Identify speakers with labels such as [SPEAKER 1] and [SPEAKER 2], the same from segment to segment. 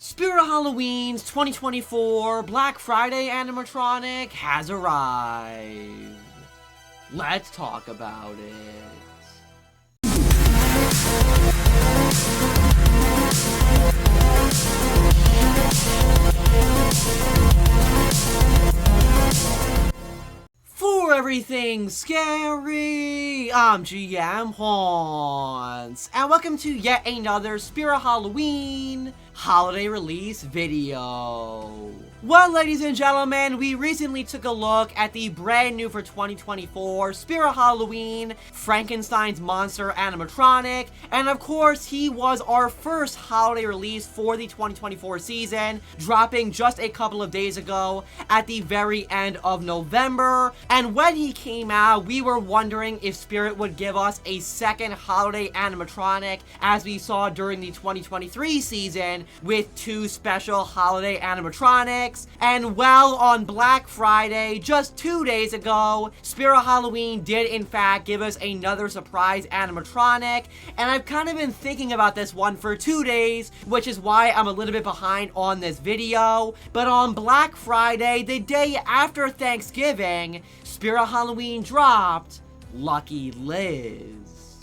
[SPEAKER 1] Spirit Halloween's 2024 Black Friday animatronic has arrived. Let's talk about it. For everything scary, I'm GMHaunts, and welcome to yet another Spirit Halloween holiday release video. Well, ladies and gentlemen, we recently took a look at the brand new for 2024 Spirit Halloween Frankenstein's Monster animatronic, and of course he was our first holiday release for the 2024 season, dropping just a couple of days ago at the very end of November. And when he came out, we were wondering if Spirit would give us a second holiday animatronic, as we saw during the 2023 season with two special holiday animatronics. And well, on Black Friday, just 2 days ago, Spirit Halloween did in fact give us another surprise animatronic, and I've kind of been thinking about this one for 2 days, which is why I'm a little bit behind on this video. But on Black Friday, the day after Thanksgiving, Spirit Halloween dropped Lucky Liz.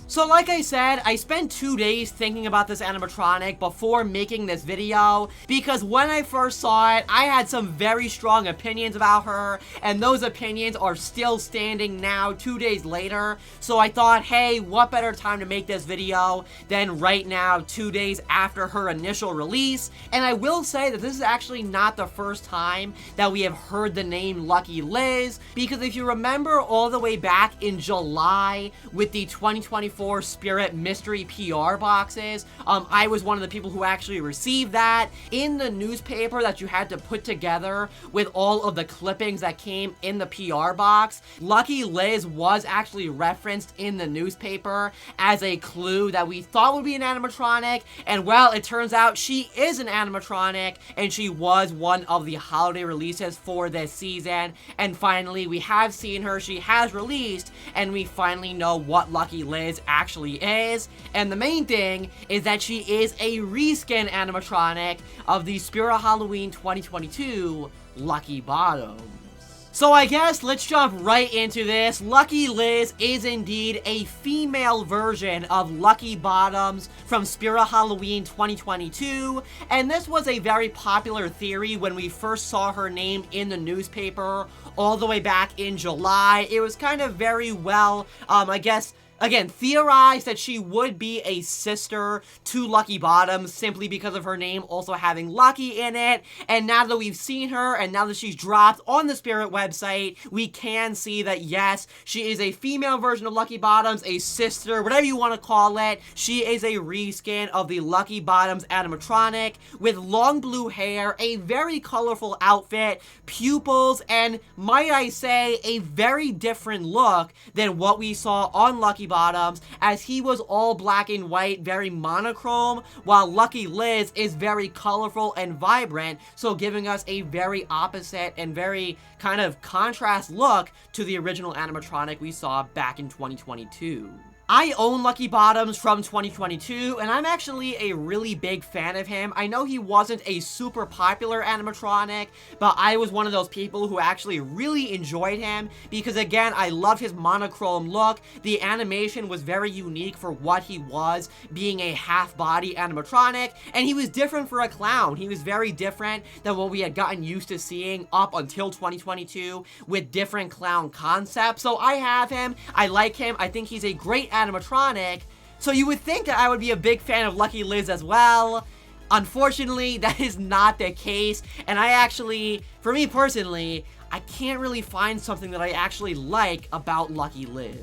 [SPEAKER 1] So like I said, I spent 2 days thinking about this animatronic before making this video, because when I first saw it, I had some very strong opinions about her, and those opinions are still standing now 2 days later. So I thought, hey, what better time to make this video than right now, 2 days after her initial release. And I will say that this is actually not the first time that we have heard the name Lucky Liz, because if you remember all the way back in July with the 2024 Spirit mystery PR boxes, I was one of the people who actually received that in the newspaper that you had to put together with all of the clippings that came in the PR box. Lucky Liz was actually referenced in the newspaper as a clue that we thought would be an animatronic, and well, it turns out she is an animatronic, and she was one of the holiday releases for this season. And finally, we have seen her, she has released, and we finally know what Lucky Liz actually is. And the main thing is that she is a reskin animatronic of the Spirit Halloween 2022 Lucky Bottoms. So I guess let's jump right into this. Lucky Liz is indeed a female version of Lucky Bottoms from Spirit Halloween 2022, and this was a very popular theory when we first saw her name in the newspaper all the way back in July. It was kind of very well, I guess, again, theorized that she would be a sister to Lucky Bottoms simply because of her name also having Lucky in it. And now that we've seen her, and now that she's dropped on the Spirit website, we can see that yes, she is a female version of Lucky Bottoms, a sister, whatever you want to call it. She is a reskin of the Lucky Bottoms animatronic with long blue hair, a very colorful outfit, pupils, and might I say, a very different look than what we saw on Lucky Bottoms, as he was all black and white, very monochrome, while Lucky Liz is very colorful and vibrant, so giving us a very opposite and very kind of contrast look to the original animatronic we saw back in 2022. I own Lucky Bottoms from 2022, and I'm actually a really big fan of him. I know he wasn't a super popular animatronic, but I was one of those people who actually really enjoyed him, because again, I love his monochrome look. The animation was very unique for what he was, being a half-body animatronic, and he was different for a clown. He was very different than what we had gotten used to seeing up until 2022 with different clown concepts. So I have him, I like him, I think he's a great animatronic, so you would think that I would be a big fan of Lucky Liz as well. Unfortunately, that is not the case, and I actually, for me personally, I can't really find something that I actually like about Lucky Liz.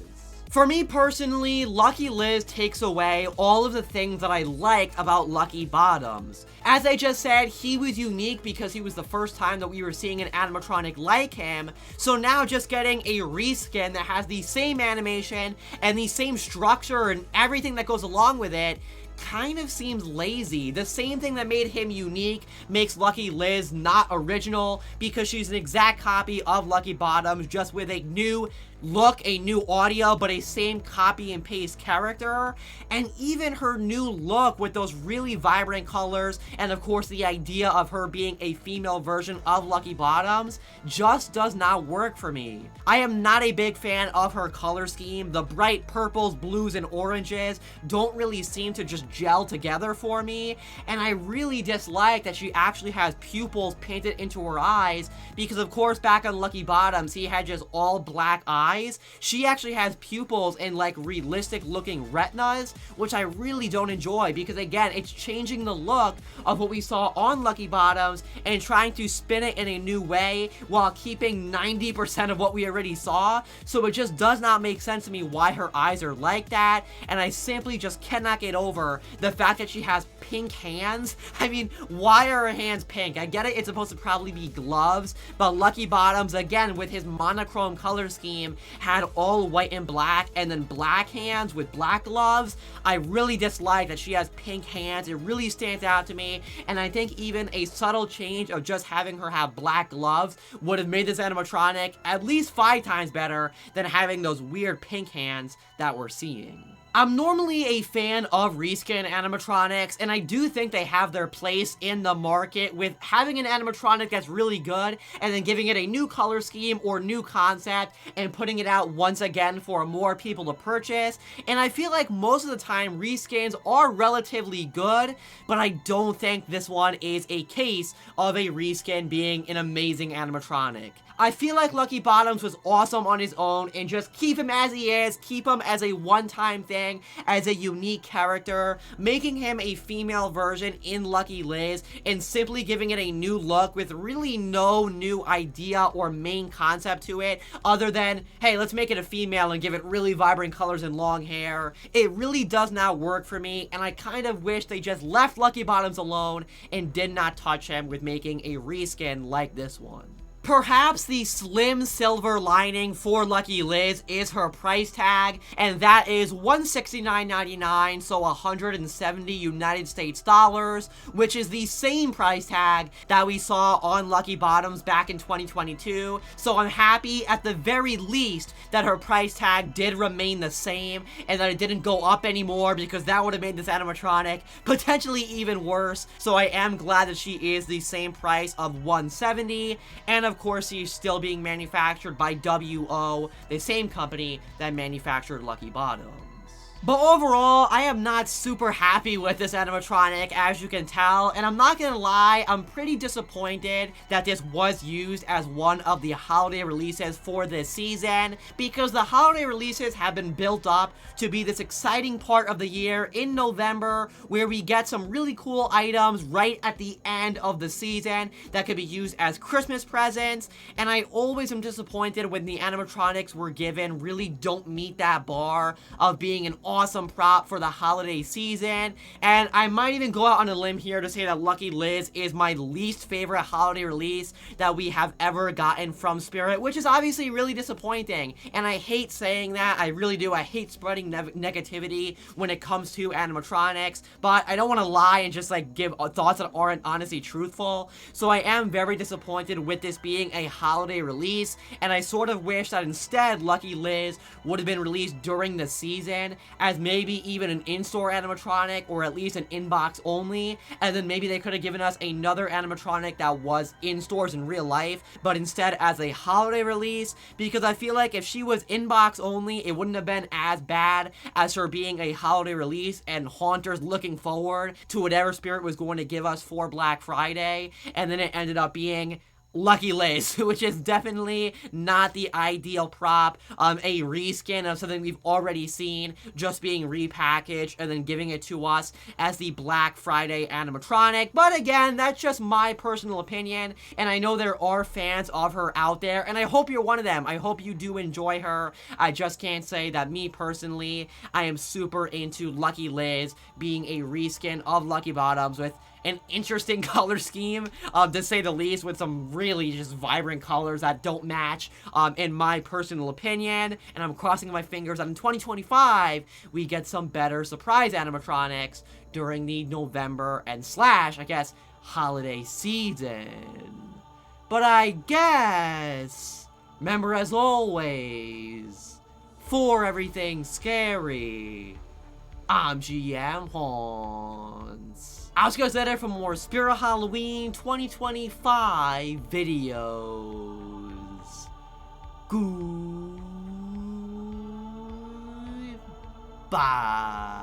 [SPEAKER 1] For me personally, Lucky Liz takes away all of the things that I liked about Lucky Bottoms. As I just said, he was unique because he was the first time that we were seeing an animatronic like him, so now just getting a reskin that has the same animation and the same structure and everything that goes along with it kind of seems lazy. The same thing that made him unique makes Lucky Liz not original, because she's an exact copy of Lucky Bottoms, just with a new look, a new audio, but a same copy and paste character. And even her new look with those really vibrant colors, and of course the idea of her being a female version of Lucky Bottoms, just does not work for me. I am not a big fan of her color scheme. The bright purples, blues, and oranges don't really seem to just gel together for me, and I really dislike that she actually has pupils painted into her eyes, because of course back on Lucky Bottoms he had just all black eyes. She actually has pupils and like realistic looking retinas, which I really don't enjoy, because again, it's changing the look of what we saw on Lucky Bottoms and trying to spin it in a new way while keeping 90% of what we already saw. So it just does not make sense to me why her eyes are like that, and I simply just cannot get over the fact that she has pink hands. I mean, why are her hands pink? I get it, it's supposed to probably be gloves, but Lucky Bottoms, again, with his monochrome color scheme, had all white and black, and then black hands with black gloves. I really dislike that she has pink hands. It really stands out to me, and I think even a subtle change of just having her have black gloves would have made this animatronic at least 5 times better than having those weird pink hands that we're seeing. I'm normally a fan of reskin animatronics, and I do think they have their place in the market with having an animatronic that's really good and then giving it a new color scheme or new concept and putting it out once again for more people to purchase. And I feel like most of the time reskins are relatively good, but I don't think this one is a case of a reskin being an amazing animatronic. I feel like Lucky Bottoms was awesome on his own, and just keep him as he is, keep him as a one-time thing, as a unique character, making him a female version in Lucky Liz, and simply giving it a new look with really no new idea or main concept to it, other than, hey, let's make it a female and give it really vibrant colors and long hair. It really does not work for me, and I kind of wish they just left Lucky Bottoms alone and did not touch him with making a reskin like this one. Perhaps the slim silver lining for Lucky Liz is her price tag, and that is $169.99, so 170 United States dollars, which is the same price tag that we saw on Lucky Bottoms back in 2022. So I'm happy at the very least that her price tag did remain the same and that it didn't go up anymore, because that would have made this animatronic potentially even worse. So I am glad that she is the same price of $170, and of course, he's still being manufactured by WO, the same company that manufactured Lucky Bottoms. But overall, I am not super happy with this animatronic, as you can tell, and I'm not gonna lie, I'm pretty disappointed that this was used as one of the holiday releases for this season, because the holiday releases have been built up to be this exciting part of the year in November, where we get some really cool items right at the end of the season that could be used as Christmas presents, and I always am disappointed when the animatronics we're given really don't meet that bar of being an awesome prop for the holiday season. And I might even go out on a limb here to say that Lucky Liz is my least favorite holiday release that we have ever gotten from Spirit, which is obviously really disappointing, and I hate saying that. I really do. I hate spreading negativity when it comes to animatronics, but I don't want to lie and just like give thoughts that aren't honestly truthful. So I am very disappointed with this being a holiday release, and I sort of wish that instead Lucky Liz would have been released during the season as maybe even an in-store animatronic, or at least an inbox only, and then maybe they could have given us another animatronic that was in stores in real life, but instead as a holiday release, because I feel like if she was inbox only, it wouldn't have been as bad as her being a holiday release and haunters looking forward to whatever Spirit was going to give us for Black Friday, and then it ended up being Lucky Liz, which is definitely not the ideal prop, a reskin of something we've already seen just being repackaged and then giving it to us as the Black Friday animatronic. But again, that's just my personal opinion, and I know there are fans of her out there, and I hope you're one of them. I hope you do enjoy her. I just can't say that me personally, I am super into Lucky Liz being a reskin of Lucky Bottoms with an interesting color scheme, to say the least, with some really just vibrant colors that don't match, in my personal opinion. And I'm crossing my fingers that in 2025, we get some better surprise animatronics during the November and I guess, holiday season. But I guess Remember, as always, for everything scary, I'm GMHaunts. I'll just go there for more Spirit Halloween 2025 videos. Goodbye.